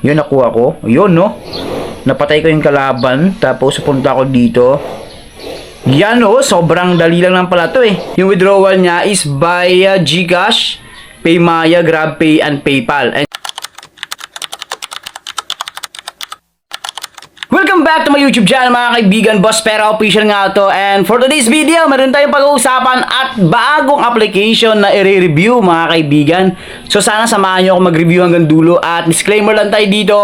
Yun, nakuha ko. Yun, no? Napatay ko yung kalaban. Tapos, punta ako dito. Yan, oh. Sobrang dali lang lang pala to, eh. Yung withdrawal niya is via GCash, Paymaya, GrabPay, and PayPal. And welcome back to my YouTube channel, mga kaibigan. Boss Pera Official nga to. And for today's video, meron tayong pag-uusapan at bagong application na i-review, mga kaibigan. So sana samahan nyo ako mag-review hanggang dulo. At disclaimer lang tayo dito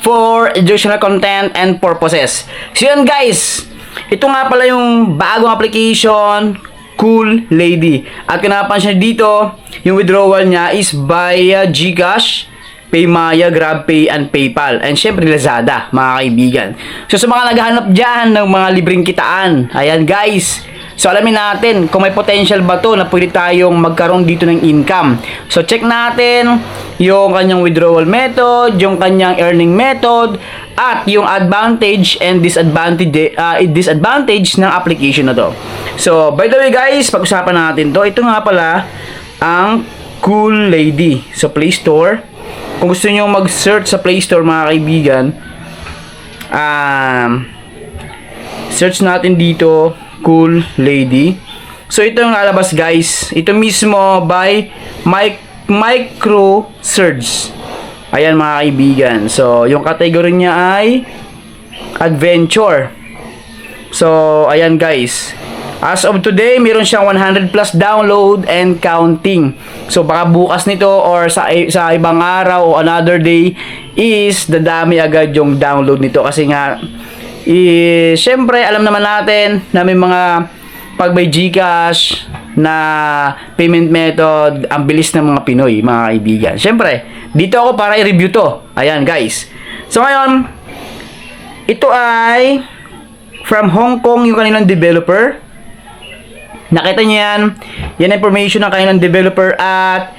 for educational content and purposes. So yan guys, ito nga pala yung bagong application, Cool Lady. At kung napansin dito, yung withdrawal niya is via GCash, Paymaya, GrabPay, and PayPal. And syempre Lazada, mga kaibigan. So sa mga naghahanap dyan ng mga libreng kitaan, ayan guys. So alamin natin kung may potential ba to na pwede tayong magkaroon dito ng income. So check natin yung kanyang withdrawal method, yung kanyang earning method, at yung advantage and disadvantage ng application na to. So by the way guys, pag-usapan natin to. Ito nga pala ang Cool Lady. So Play Store. Kung gusto nyo mag-search sa Play Store, mga kaibigan, search natin dito, Cool Lady. So, ito yung lalabas, guys. Ito mismo by Micro Search. Ayan, mga kaibigan. So, yung category niya ay Adventure. So, ayan, guys. As of today, meron siyang 100 plus download and counting. So baka bukas nito or sa ibang araw o another day is dadami agad yung download nito. Kasi nga, syempre alam naman natin na may mga pag may GCash na payment method, ang bilis ng mga Pinoy, mga kaibigan. Syempre, dito ako para i-review to. Ayan guys. So ngayon, ito ay from Hong Kong yung kanilang developer. Nakita niyo yan. Yan information ng kanilang developer. At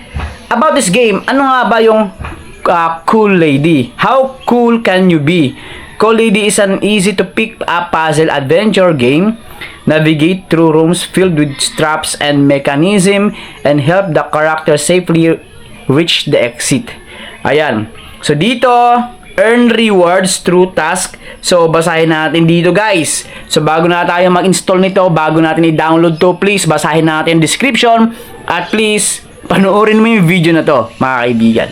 about this game, ano nga ba yung Cool Lady? How cool can you be? Cool Lady is an easy to pick up puzzle adventure game. Navigate through rooms filled with traps and mechanism and help the character safely reach the exit. Ayan. So dito, earn rewards through task. So basahin natin dito guys. So bago na tayo mag-install nito, bago natin i-download to, please basahin natin description at please panoorin mo yung video na to, mga kaibigan.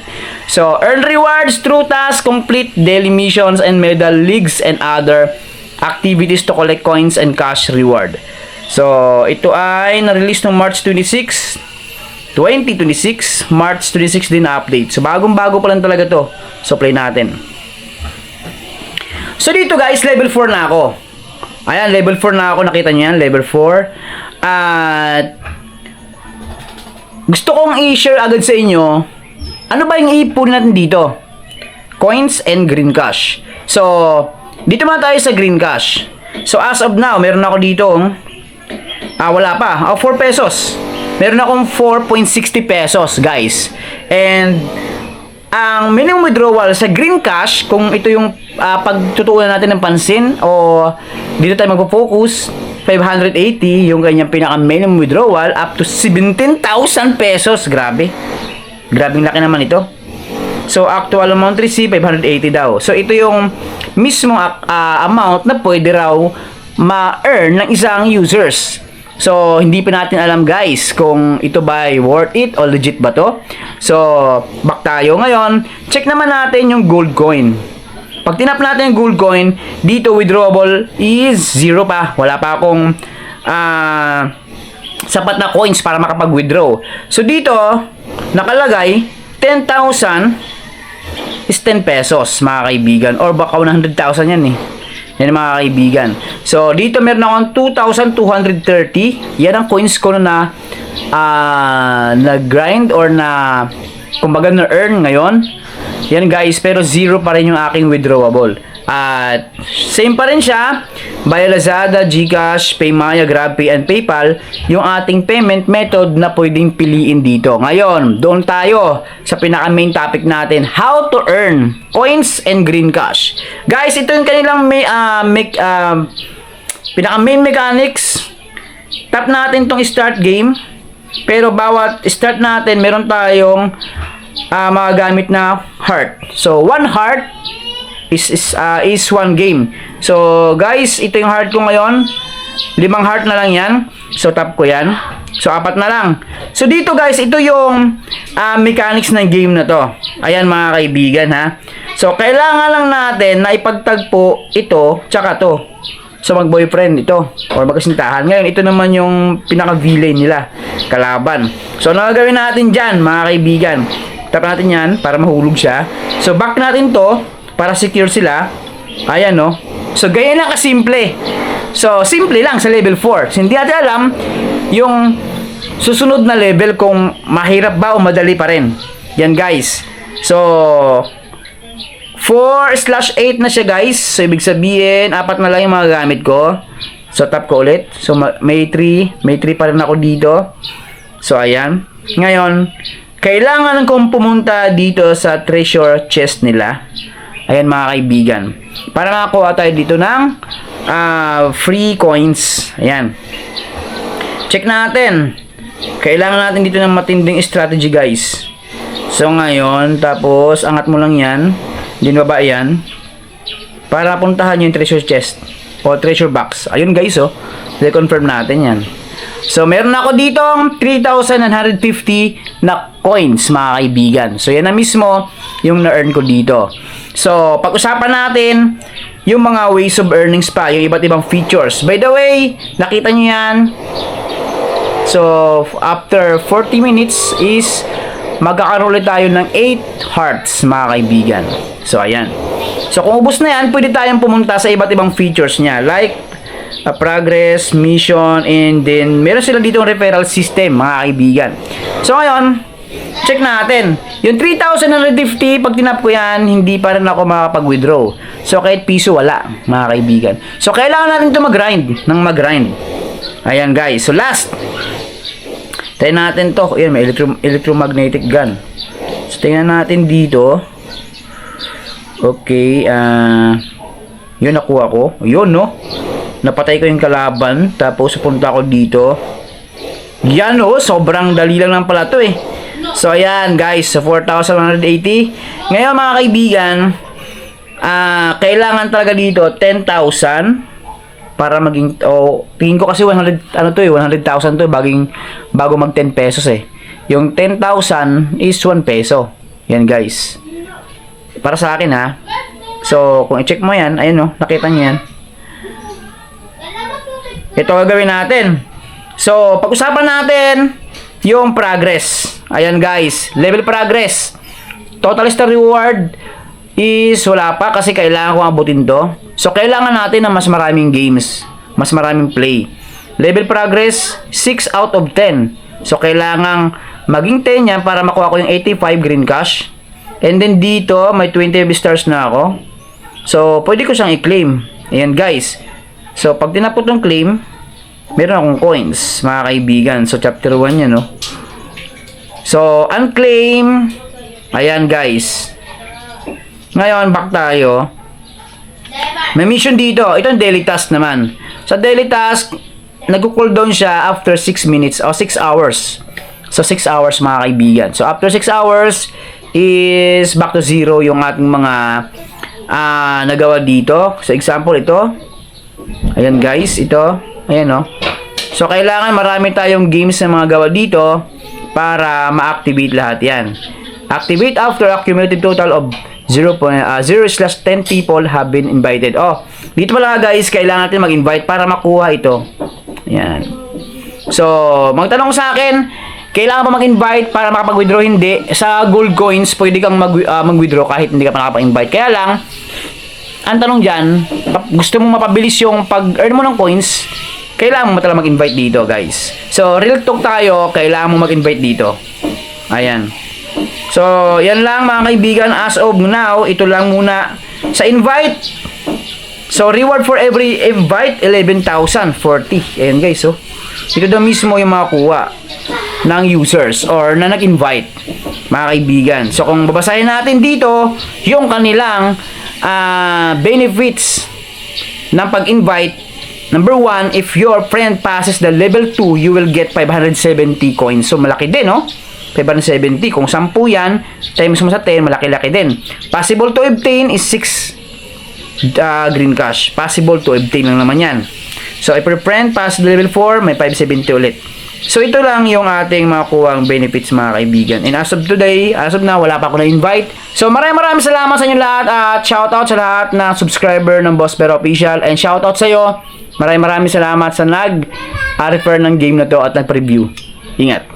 So earn rewards through task, complete daily missions and medal leagues and other activities to collect coins and cash reward. So ito ay na-release noong March 26, 2026. March 26 din na update. So bagong-bago pa lang talaga to. So play natin. So dito guys, level 4 na ako. Ayan, level 4 na ako. Nakita niyo yan, level 4. At gusto kong i-share agad sa inyo, ano ba yung iipon natin dito? Coins and green cash. So, dito muna tayo sa green cash. So as of now, meron ako dito, wala pa, 4 pesos. Meron akong 4.60 pesos guys. And ang minimum withdrawal sa green cash, kung ito yung pagtutuunan natin ng pansin o dito tayo magpo-focus, 580 yung kanyang pinaka minimum withdrawal up to 17,000 pesos. Grabe. Grabing laki naman ito. So actual amount receive 580 daw. So ito yung mismo amount na pwede raw ma-earn ng isang users. So, hindi pa natin alam guys kung ito ba worth it o legit ba to. So, back tayo. Ngayon, check naman natin yung gold coin. Pag tinap natin yung gold coin, dito withdrawable is 0 pa. Wala pa akong sapat na coins para makapag-withdraw. So, dito, nakalagay 10,000 is 10 pesos, mga kaibigan. Or baka 100,000 yan eh. Yan mga kaibigan. So, dito meron akong 2,230. Yan ang coins ko na nag-grind or na kumbaga na-earn ngayon. Yan guys, pero 0 pa rin yung aking withdrawable. At same pa rin siya via Lazada, GCash, Paymaya, GrabPay, and PayPal yung ating payment method na pwedeng piliin dito. Ngayon, doon tayo sa pinaka main topic natin, how to earn coins and green cash. Guys, ito yung kanilang pinaka main mechanics. Tap natin tong start game. Pero bawat start natin, meron tayong magagamit na heart. So, 1 heart is 1 game. So, guys, ito yung heart ko ngayon. 5 heart na lang yan. So, tap ko yan. So, 4 na lang. So, dito guys, ito yung mechanics ng game na to. Ayan mga kaibigan ha. So, kailangan lang natin na ipagtagpo ito, tsaka to. So, mag-boyfriend ito. Or magkasintahan. Ngayon, ito naman yung pinaka-villain nila. Kalaban. So, ano gagawin natin dyan mga kaibigan? Tap natin yan para mahulog siya. So, back natin to para secure sila. Ayan no. So, ganyan lang kasimple. So, simple lang sa level 4. So, hindi natin alam yung susunod na level kung mahirap ba o madali pa rin. Yan guys. So, 4/8 na siya guys. So, ibig sabihin, 4 na lang yung mga gamit ko. So, tap ko ulit. So, may 3 pa rin ako dito. So, ayan. Ngayon, kailangan kong pumunta dito sa treasure chest nila. Ayan mga kaibigan. Para makakuha tayo dito ng free coins. Ayan. Check natin. Kailangan natin dito ng matinding strategy guys. So ngayon, tapos angat mo lang yan. Din baba yan. Para puntahan yung treasure chest o treasure box. Ayun guys oh. I-confirm natin yan. So meron ako dito 3,950 na coins mga kaibigan. So yan na mismo yung na-earn ko dito. So pag-usapan natin yung mga ways of earnings pa, yung iba't ibang features. By the way, nakita nyo yan. So after 40 minutes is magkakaroon ulit tayo ng 8 hearts mga kaibigan. So ayan. So kung ubos na yan, pwede tayong pumunta sa iba't ibang features niya. Like progress, mission, and then meron sila dito ng referral system mga kaibigan. So ngayon, check natin. Yung 3,950, pag tinap ko yan, hindi pa rin ako makapag-withdraw. So kahit piso wala mga kaibigan. So kailangan natin ito mag-grind. Ayan guys. So last. Tayo natin to. Ayan, may electromagnetic gun. So tingnan natin dito. Okay. Yun nakuha ko. Yun no. Napatay ko yung kalaban. Tapos punta ako dito. Yan oh. Sobrang dali lang lang pala to eh. So ayan guys. So 4,180. Ngayon mga kaibigan. Kailangan talaga dito 10,000. Para maging, tingin ko kasi 100,000 to bago mag 10 pesos eh. Yung 10,000 is 1 peso. Yan guys. Para sa akin ha. So, kung i-check mo yan, ayun no, nakita niyo yan. Ito gagawin natin. So, pag-usapan natin yung progress. Ayan guys, level progress. Total star reward is wala pa kasi kailangan ko abutin to. So, kailangan natin ng mas maraming games. Mas maraming play. Level progress, 6 out of 10. So, kailangan maging 10 yan para makuha ko yung 85 green cash. And then, dito, may 20 stars na ako. So, pwede ko siyang i-claim. Ayan, guys. So, pag tinapot ng claim, meron akong coins, mga kaibigan. So, chapter 1 yan, no? So, unclaim. Ayan, guys. Ngayon, back tayo. May mission dito. Ito yung daily task naman. Sa daily task, nag-cooldown siya after 6 minutes o 6 hours. So, 6 hours mga kaibigan. So, after 6 hours is back to 0 yung ating mga nagawa dito. So, example, ito. Ayan guys, ito. Ayan o. So, kailangan marami tayong games na mga gawa dito para ma-activate lahat yan. Activate after accumulated total of 0/10 people have been invited. Oh, dito pala guys, kailangan natin mag-invite para makuha ito. Ayan. So, magtanong sa akin, kailangan pa mag-invite para makapag-withdraw? Hindi. Sa gold coins, pwede kang mag-withdraw kahit hindi ka pa nakapag-invite. Kaya lang, ang tanong dyan, gusto mong mapabilis yung pag-earn mo ng coins, kailangan mo talaga mag-invite dito guys. So, real talk tayo, kailangan mo mag-invite dito. Ayan. So, yan lang mga kaibigan, as of now, ito lang muna sa invite. So, reward for every invite, 11,040. Ayan guys, oh. Ito daw mismo yung makuha ng users or na nag-invite, mga kaibigan. So, kung babasahin natin dito, yung kanilang benefits ng pag-invite. Number 1, if your friend passes the level 2, you will get 570 coins. So, malaki din, no? 570. Kung 10 yan, times mo sa 10, malaki-laki din. Possible to obtain is 6 green cash. Possible to obtain lang naman yan. So, i-prepend past level 4, may 570 ulit. So, ito lang yung ating makukuha benefits mga kaibigan. And as of today, as of now, wala pa ako na-invite. So, maraming salamat sa inyo lahat at shoutout sa lahat na subscriber ng Boss Pero Official. And shoutout sa iyo. Maraming salamat sa nag-refer ng game na to at nag-preview. Ingat.